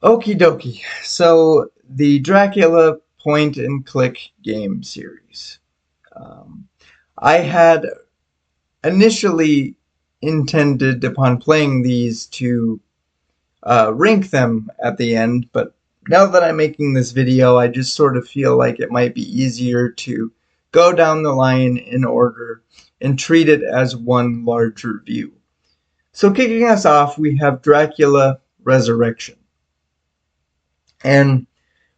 Okie dokie. So, the Dracula point and click game series. Um, I had initially intended upon playing these to rank them at the end, but now that I'm making this video, I just sort of feel like it might be easier to go down the line in order and treat it as one large review. So, kicking us off, we have Dracula Resurrection. And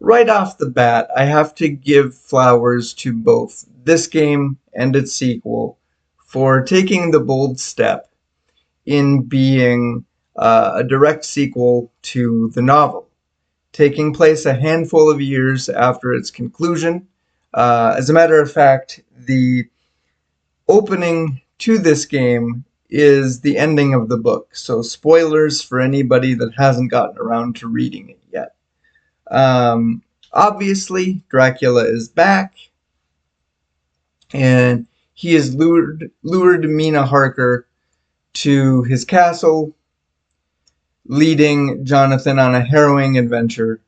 right off the bat, I have to give flowers to both this game and its sequel for taking the bold step in being a direct sequel to the novel, taking place a handful of years after its conclusion. As a matter of fact, the opening to this game is the ending of the book, so spoilers for anybody that hasn't gotten around to reading it yet. Obviously, Dracula is back, and he has lured Mina Harker to his castle, leading Jonathan on a harrowing adventure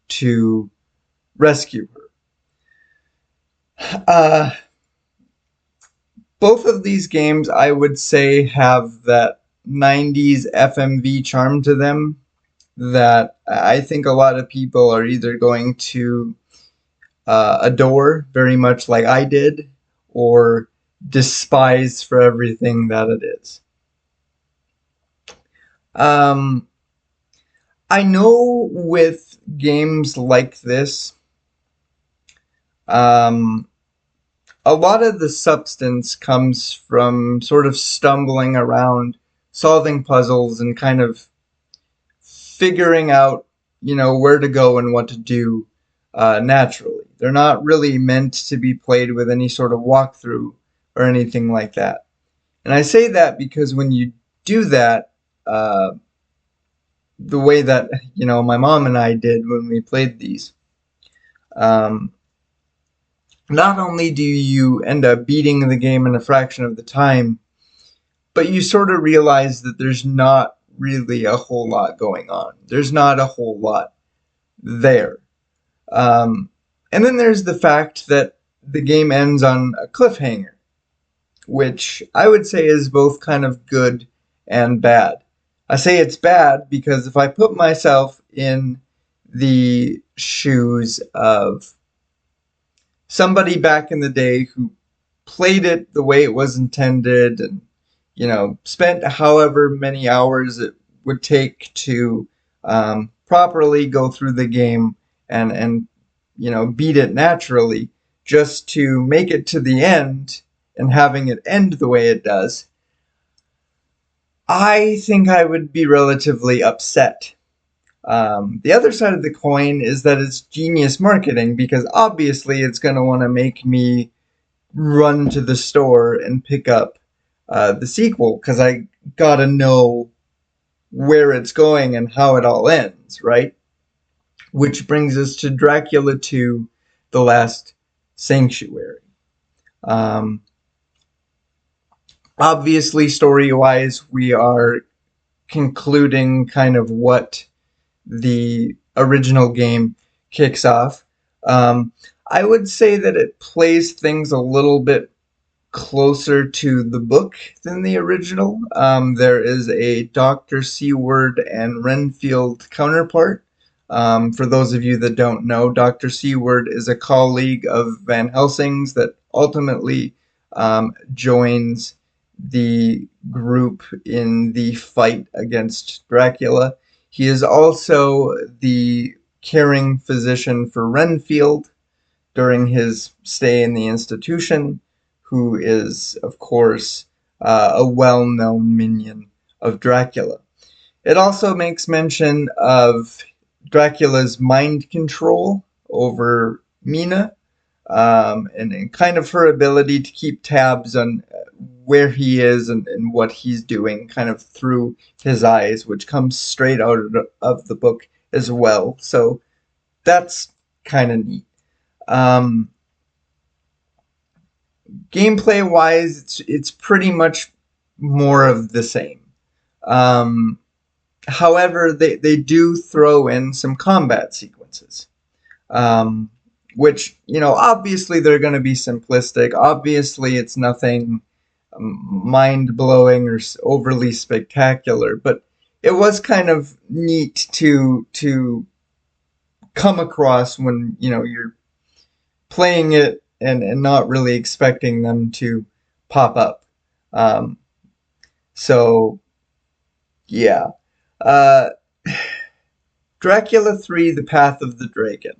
to rescue her. Both of these games, I would say, have that 90s FMV charm to them that I think a lot of people are either going to adore very much like I did, or despise for everything that it is. Um, I know with games like this, um, a lot of the substance comes from sort of stumbling around, solving puzzles, and kind of figuring out, where to go and what to do naturally. They're not really meant to be played with any sort of walkthrough or anything like that. And I say that because when you do that, uh, the way that my mom and I did when we played these, um, not only do you end up beating the game in a fraction of the time, but you sort of realize that there's not really a whole lot going on. There's not a whole lot there. Um, and then there's the fact that the game ends on a cliffhanger, which I would say is both kind of good and bad. I say it's bad because if I put myself in the shoes of somebody back in the day who played it the way it was intended and spent however many hours it would take to properly go through the game and beat it naturally, just to make it to the end and having it end the way it does, I think I would be relatively upset. The other side of the coin is that it's genius marketing because obviously it's going to want to make me run to the store and pick up the sequel because I gotta know where it's going and how it all ends, right? Which brings us to Dracula 2, The Last Sanctuary. Um, Obviously, story wise, we are concluding kind of what the original game kicks off. Um, I would say that it plays things a little bit closer to the book than the original. There is a Dr. Seward and Renfield counterpart. For those of you that don't know, Dr. Seward is a colleague of Van Helsing's that ultimately joins the group in the fight against Dracula. He is also the caring physician for Renfield during his stay in the institution, who is, of course, a well known minion of Dracula. It also makes mention of Dracula's mind control over Mina, and kind of her ability to keep tabs on where he is and what he's doing, kind of through his eyes, which comes straight out of the book as well. So that's kind of neat. Um, Gameplay wise, it's pretty much more of the same. Um, However, they do throw in some combat sequences, um, which, obviously they're going to be simplistic. Obviously, it's nothing mind blowing or overly spectacular, but it was kind of neat to come across when you're playing it and not really expecting them to pop up. Um, so yeah, uh, Dracula 3: The Path of the Dragon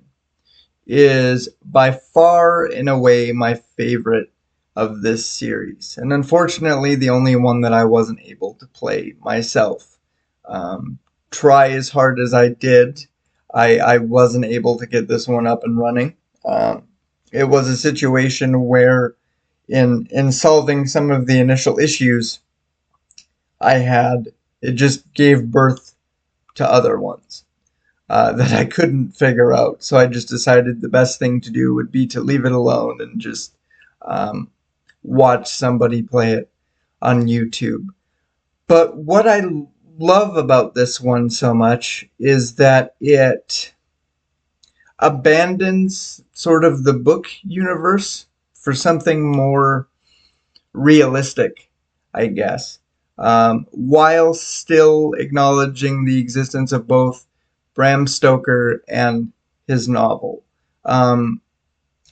is by far and away my favorite of this series, and unfortunately the only one that I wasn't able to play myself. Um, Try as hard as I did, I wasn't able to get this one up and running. Um, it was a situation where, in solving some of the initial issues I had, it just gave birth to other ones that I couldn't figure out. So I just decided the best thing to do would be to leave it alone and just um, watch somebody play it on YouTube. But what I love about this one so much is that it abandons sort of the book universe for something more realistic, I guess, while still acknowledging the existence of both Bram Stoker and his novel. Um,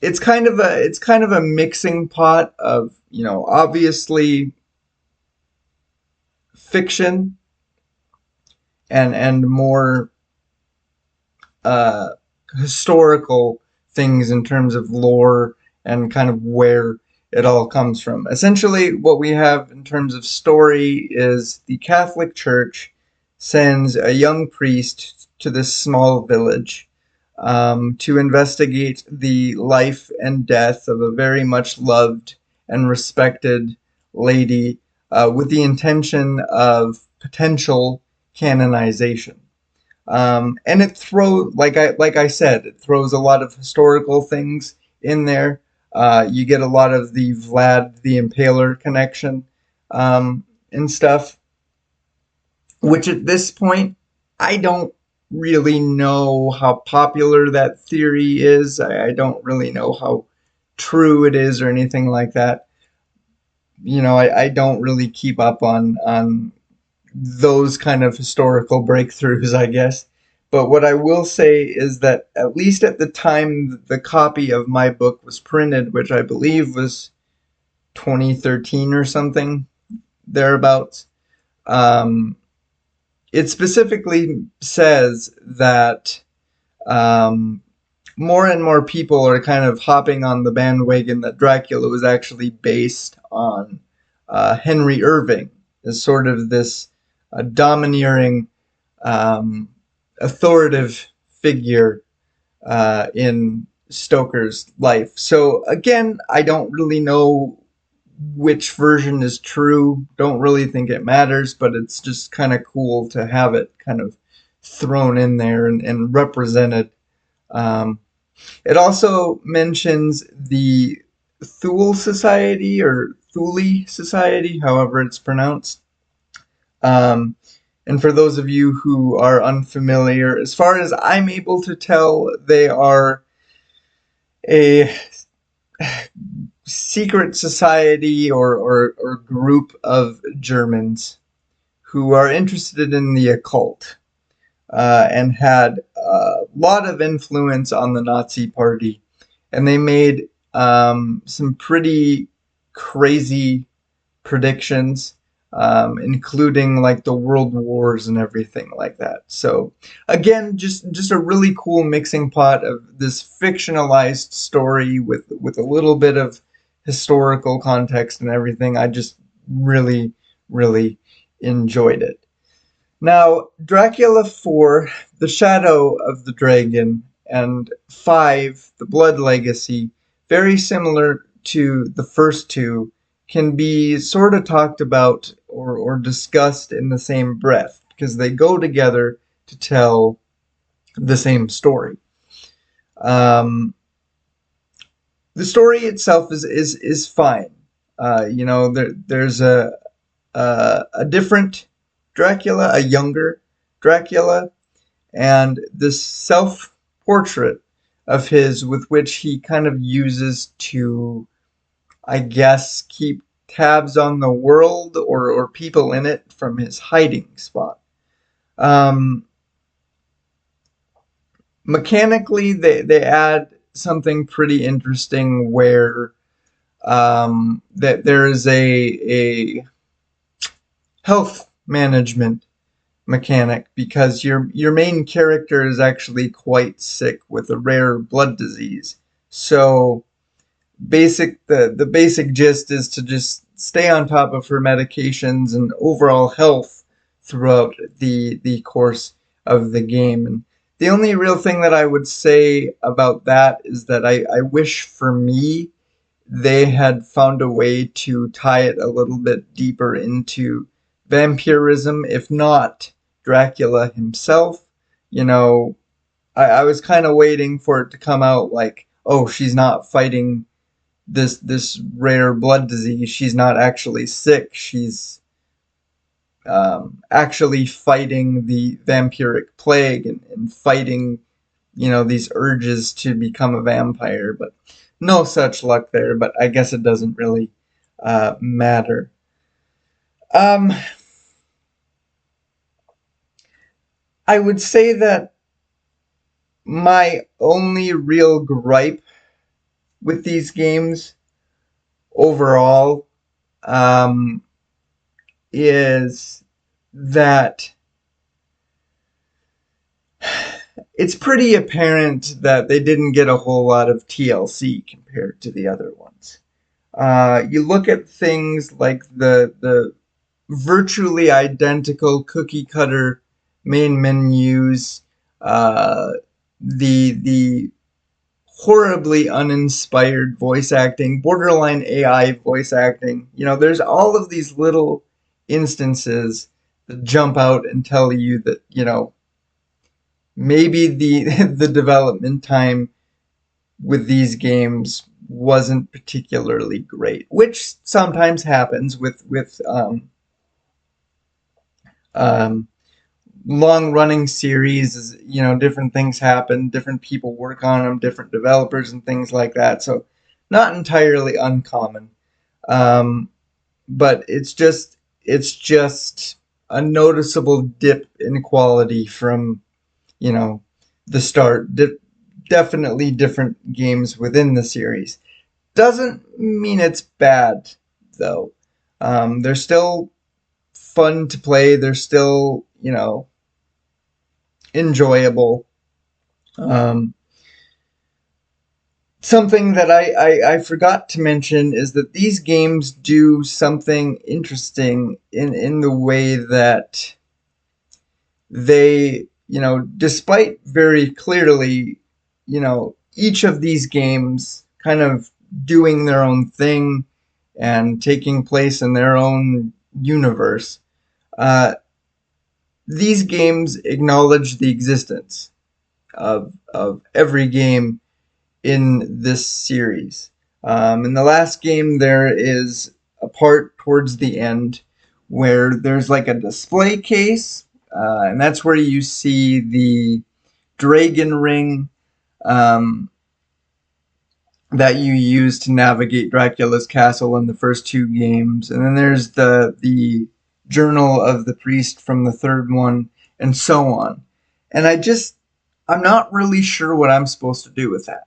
it's kind of a mixing pot of obviously fiction and more uh, historical things in terms of lore and kind of where it all comes from. Essentially, what we have in terms of story is the Catholic Church sends a young priest to this small village to investigate the life and death of a very much loved and respected lady with the intention of potential canonization. And it throws, like I said, it throws a lot of historical things in there. You get a lot of the Vlad the Impaler connection and stuff, which at this point I don't really know how popular that theory is. I don't really know how true it is or anything like that. I don't really keep up on those kind of historical breakthroughs, I guess. But what I will say is that at least at the time the copy of my book was printed, which I believe was 2013 or something thereabouts, um, it specifically says that um, more and more people are kind of hopping on the bandwagon that Dracula was actually based on Henry Irving as sort of this domineering, um, authoritative figure in Stoker's life. So again, I don't really know which version is true. Don't really think it matters, but it's just kind of cool to have it kind of thrown in there and represented. Um, it also mentions the Thule Society or Thule Society, however it's pronounced. Um, and for those of you who are unfamiliar, as far as I'm able to tell, they are a secret society or group of Germans who are interested in the occult and had a lot of influence on the Nazi Party. And they made some pretty crazy predictions, including like the world wars and everything like that. So again, just a really cool mixing pot of this fictionalized story with a little bit of historical context and everything. I just really really enjoyed it. Now, Dracula 4, The Shadow of the Dragon, and 5, The Blood Legacy, very similar to the first two, can be sort of talked about or discussed in the same breath because they go together to tell the same story. Um, the story itself is fine. There's a different Dracula, a younger Dracula, and this self portrait of his, with which he kind of uses to, I guess, keep tabs on the world or people in it from his hiding spot. Um, Mechanically, they add something pretty interesting where that there is a health management mechanic because your main character is actually quite sick with a rare blood disease. So the basic gist is to just stay on top of her medications and overall health throughout the course of the game. And the only real thing that I would say about that is that I wish for me they had found a way to tie it a little bit deeper into vampirism, if not Dracula himself. You know, I was kind of waiting for it to come out like, oh, she's not fighting this rare blood disease. She's not actually sick. She's actually fighting the vampiric plague and fighting, these urges to become a vampire. But no such luck there. But I guess it doesn't really matter. Um, I would say that my only real gripe with these games overall um, is that it's pretty apparent that they didn't get a whole lot of TLC compared to the other ones. You look at things like the virtually identical cookie cutter main menus, uh, the horribly uninspired voice acting, borderline AI voice acting. There's all of these little instances that jump out and tell you that, maybe the the development time with these games wasn't particularly great, which sometimes happens with long running series. Different things happen, different people work on them, different developers and things like that, so not entirely uncommon. um, but it's just a noticeable dip in quality from you know the start. Definitely different games within the series. Doesn't mean it's bad though. They're still fun to play. They're still enjoyable. Um, Something that I forgot to mention is that these games do something interesting in the way that they, despite very clearly, each of these games kind of doing their own thing and taking place in their own universe, uh, these games acknowledge the existence of every game in this series. In the last game, there is a part towards the end where there's like a display case, and that's where you see the dragon ring um, that you use to navigate Dracula's castle in the first two games. And then there's the journal of the priest from the third one, and so on. And I'm not really sure what I'm supposed to do with that.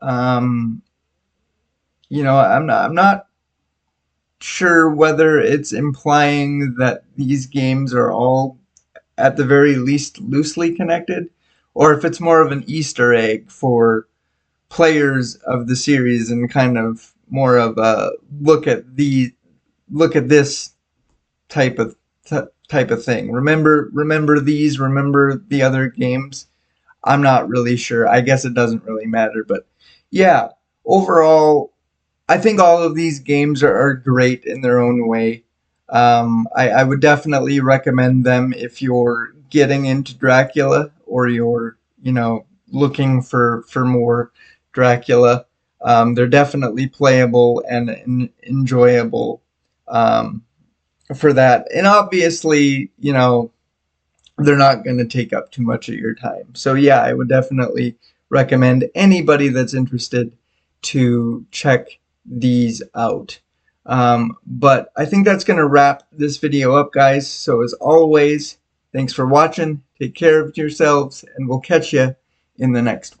Um, I'm not sure whether it's implying that these games are all at the very least loosely connected, or if it's more of an Easter egg for players of the series and kind of more of a look at this type of type of thing. Remember these. Remember the other games. I'm not really sure. I guess it doesn't really matter, but yeah. Overall, I think all of these games are great in their own way. I would definitely recommend them if you're getting into Dracula or you're, looking for more Dracula. They're definitely playable and enjoyable for that. And obviously, they're not going to take up too much of your time. So yeah, I would definitely recommend anybody that's interested to check these out. But I think that's going to wrap this video up, guys. So as always, thanks for watching. Take care of yourselves, and we'll catch you in the next one.